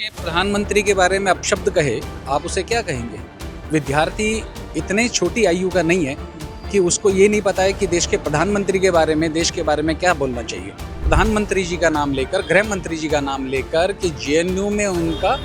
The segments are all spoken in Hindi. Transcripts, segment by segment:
के प्रधानमंत्री के बारे में अपशब्द कहे, आप उसे क्या कहेंगे? विद्यार्थी इतने छोटी आयु का नहीं है कि उसको ये नहीं पता है कि देश के प्रधानमंत्री के बारे में, देश के बारे में क्या बोलना चाहिए। प्रधानमंत्री जी का नाम लेकर, गृह मंत्री जी का नाम लेकर कि जेएनयू में उनका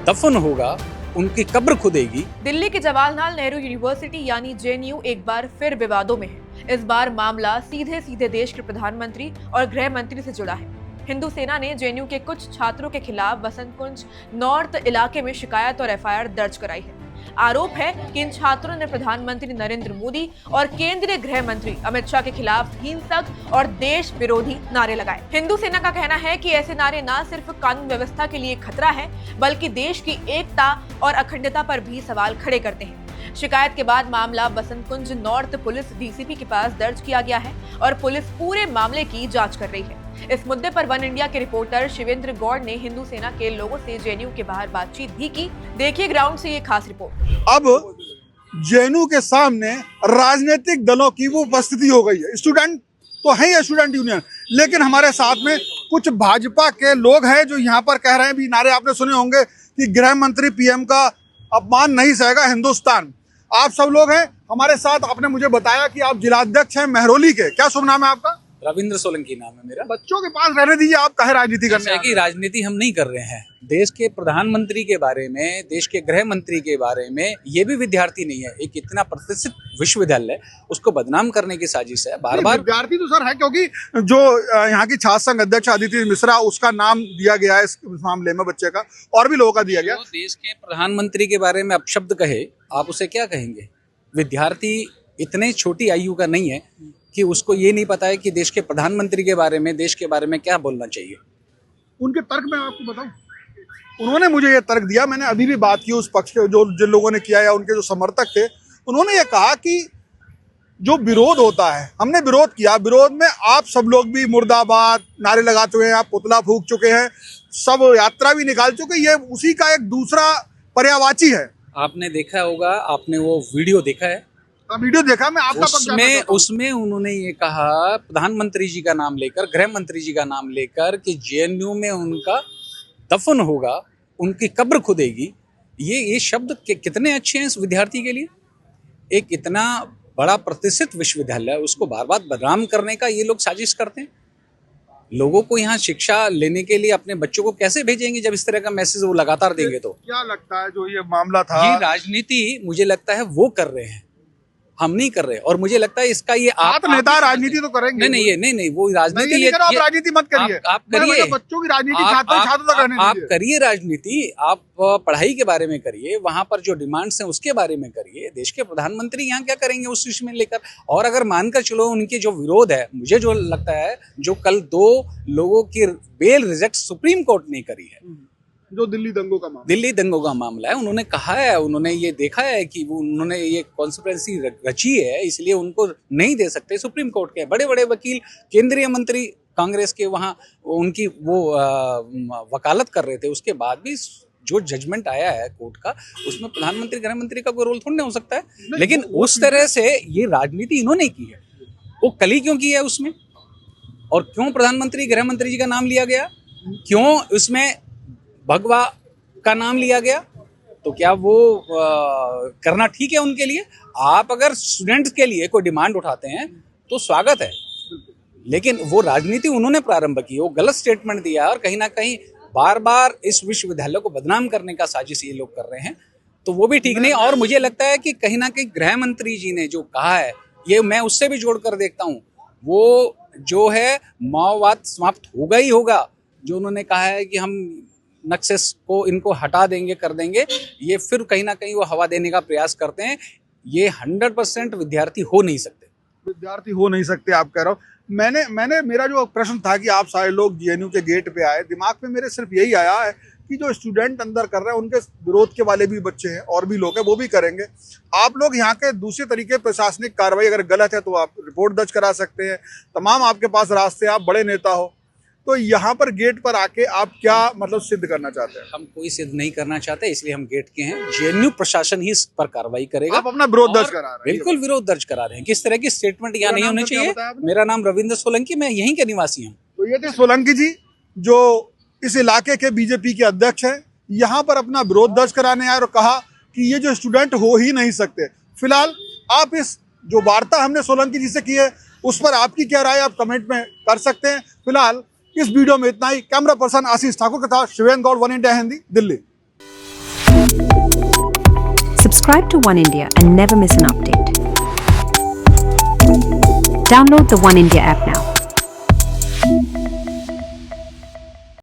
दफन होगा, उनकी कब्र खुदेगी। दिल्ली के जवाहरलाल नेहरू यूनिवर्सिटी यानी जेएनयू एक बार फिर विवादों में है। इस बार मामला सीधे सीधे देश के प्रधानमंत्री और गृह मंत्री से जुड़ा है। हिंदू सेना ने जेएनयू के कुछ छात्रों के खिलाफ बसंत कुंज नॉर्थ इलाके में शिकायत और एफआईआर दर्ज कराई है। आरोप है कि इन छात्रों ने प्रधानमंत्री नरेंद्र मोदी और केंद्रीय गृह मंत्री अमित शाह के खिलाफ हिंसक और देश विरोधी नारे लगाए। हिंदू सेना का कहना है कि ऐसे नारे न सिर्फ कानून व्यवस्था के लिए खतरा है, बल्कि देश की एकता और अखंडता पर भी सवाल खड़े करते हैं। शिकायत के बाद मामला बसंत कुंज नॉर्थ पुलिस डीसीपी के पास दर्ज किया गया है और पुलिस पूरे मामले की जांच कर रही है। इस मुद्दे पर वन इंडिया के रिपोर्टर शिवेंद्र गौड़ ने हिंदू सेना के लोगों से जेएनयू के बाहर बातचीत भी की। देखिए ग्राउंड से ये खास रिपोर्ट। अब जेएनयू के सामने राजनीतिक दलों की वो उपस्थिति हो गई है। स्टूडेंट तो है ही स्टूडेंट यूनियन, लेकिन हमारे साथ में कुछ भाजपा के लोग हैं जो यहाँ पर कह रहे हैं, भी नारे आपने सुने होंगे कि गृह मंत्री पीएम का अपमान नहीं सहेगा हिंदुस्तान। आप सब लोग हैं हमारे साथ। आपने मुझे बताया कि आप जिलाध्यक्ष हैं महरौली के। क्या शुभ नाम है आपका? रविंद्र सोलंकी नाम है मेरा। बच्चों के पास रहने दीजिए, आप काहे राजनीति करने की राजनीति हम नहीं कर रहे हैं। देश के प्रधानमंत्री के बारे में, देश के गृह मंत्री के बारे में ये भी विद्यार्थी नहीं है। एक इतना प्रतिष्ठित विश्वविद्यालय, उसको बदनाम करने की साजिश है। बार बार विद्यार्थी तो सर है, क्योंकि जो यहाँ की छात्र संघ अध्यक्ष अदिति मिश्रा, उसका नाम दिया गया है इस मामले में, बच्चे का और भी लोगों का दिया गया। देश के प्रधानमंत्री के बारे में अपशब्द कहे, आप उसे क्या कहेंगे? विद्यार्थी इतने छोटी आयु का नहीं है कि उसको ये नहीं पता है कि देश के प्रधानमंत्री के बारे में, देश के बारे में क्या बोलना चाहिए। उनके तर्क मैं आपको बताऊं, उन्होंने मुझे ये तर्क दिया। मैंने अभी भी बात की उस पक्ष के, जो जिन लोगों ने किया या उनके जो समर्थक थे, उन्होंने ये कहा कि जो विरोध होता है, हमने विरोध किया, विरोध में आप सब लोग भी मुर्दाबाद नारे लगा चुके हैं, आप पुतला फूंक चुके हैं, सब यात्रा भी निकाल चुके, ये उसी का एक दूसरा पर्यायवाची है। आपने देखा होगा, आपने वो वीडियो देखा है? वीडियो देखा मैं आपका। उसमें उन्होंने ये कहा, प्रधानमंत्री जी का नाम लेकर, गृह मंत्री जी का नाम लेकर कि जेएनयू में उनका दफन होगा, उनकी कब्र खुदेगी। ये शब्द कितने अच्छे हैं इस विद्यार्थी के लिए। एक इतना बड़ा प्रतिष्ठित विश्वविद्यालय, उसको बार बार बदनाम करने का ये लोग साजिश करते हैं। लोगों को यहाँ शिक्षा लेने के लिए अपने बच्चों को कैसे भेजेंगे जब इस तरह का मैसेज वो लगातार देंगे? तो क्या लगता है जो ये मामला था, ये राजनीति मुझे लगता है वो कर रहे हैं, हम नहीं कर रहे। और मुझे लगता है इसका ये आप नेता राजनीति तो करेंगे। नहीं, वो राजनीति आप राजनीति मत करिए। आप करिए, बच्चों की राजनीति, छात्रों तक रहने दीजिए। आप करिए राजनीति, आप पढ़ाई के बारे में करिए, वहां पर जो डिमांड्स हैं उसके बारे में करिए। देश के प्रधानमंत्री यहाँ क्या करेंगे उस विषय में लेकर? और अगर मानकर चलो उनके जो विरोध है, मुझे जो लगता है, जो कल 2 लोगों की बेल रिजेक्ट सुप्रीम कोर्ट ने करी है, जो दिल्ली दंगों का मामला है, उन्होंने कहा है, उन्होंने ये देखा है कि उन्होंने ये कॉन्स्पिरेसी रची है, इसलिए उनको नहीं दे सकते। सुप्रीम कोर्ट के बड़े बड़े वकील, केंद्रीय मंत्री कांग्रेस के वहाँ उनकी वो वकालत कर रहे थे। उसके बाद भी जो जजमेंट आया है कोर्ट का, उसमें प्रधानमंत्री गृह मंत्री का कोई रोल थोड़ी ना हो सकता है। लेकिन उस तरह से ये राजनीति इन्होंने की है। वो कल ही क्यों की है उसमें? और क्यों प्रधानमंत्री गृह मंत्री जी का नाम लिया गया? क्यों उसमें भगवा का नाम लिया गया? तो क्या वो करना ठीक है उनके लिए? आप अगर स्टूडेंट्स के लिए कोई डिमांड उठाते हैं तो स्वागत है, लेकिन वो राजनीति उन्होंने प्रारंभ की, वो गलत स्टेटमेंट दिया और कहीं ना कहीं बार बार इस विश्वविद्यालय को बदनाम करने का साजिश ये लोग कर रहे हैं, तो वो भी ठीक नहीं। और मुझे लगता है कि कहीं ना कहीं गृह मंत्री जी ने जो कहा है, ये मैं उससे भी जोड़कर देखता हूँ, वो जो है माओवाद समाप्त होगा ही होगा। जो उन्होंने कहा है कि हम नक्सस को इनको हटा देंगे, कर देंगे, ये फिर कहीं ना कहीं वो हवा देने का प्रयास करते हैं। ये 100% विद्यार्थी हो नहीं सकते। आप कह रहे हो। मेरा जो प्रश्न था कि आप सारे लोग जेएनयू के गेट पे आए, दिमाग में मेरे सिर्फ यही आया है कि जो स्टूडेंट अंदर कर रहे हैं, उनके विरोध के वाले भी बच्चे हैं और भी लोग हैं, वो भी करेंगे। आप लोग यहाँ के दूसरे तरीके प्रशासनिक कार्रवाई अगर गलत है तो आप रिपोर्ट दर्ज करा सकते हैं। तमाम आपके पास रास्ते, आप बड़े नेता हो, तो यहाँ पर गेट पर आके आप क्या मतलब सिद्ध करना चाहते हैं? हम कोई सिद्ध नहीं करना चाहते, इसलिए हम गेट के हैं। जेएनयू प्रशासन ही इस पर कार्रवाई करेगा। आप अपना विरोध दर्ज करा रहे हैं? बिल्कुल विरोध दर्ज करा रहे हैं। किस तरह की स्टेटमेंट यहाँ नहीं होनी चाहिए। मेरा नाम रविंद्र सोलंकी, मैं यहीं के निवासी हूँ। तो ये थे सोलंकी जी, जो इस इलाके के बीजेपी के अध्यक्ष हैं। यहाँ पर अपना विरोध दर्ज कराने आए और कहा कि ये जो स्टूडेंट हो ही नहीं सकते। फिलहाल आप इस जो वार्ता हमने सोलंकी जी से की है उस पर आपकी क्या राय आप कमेंट में कर सकते हैं। फिलहाल इस वीडियो में इतना ही। कैमरा पर्सन आशीष ठाकुर के साथ Shiven Gaur, one India Hindi, Delhi. Subscribe to One India and never miss an update. Download the One India app now.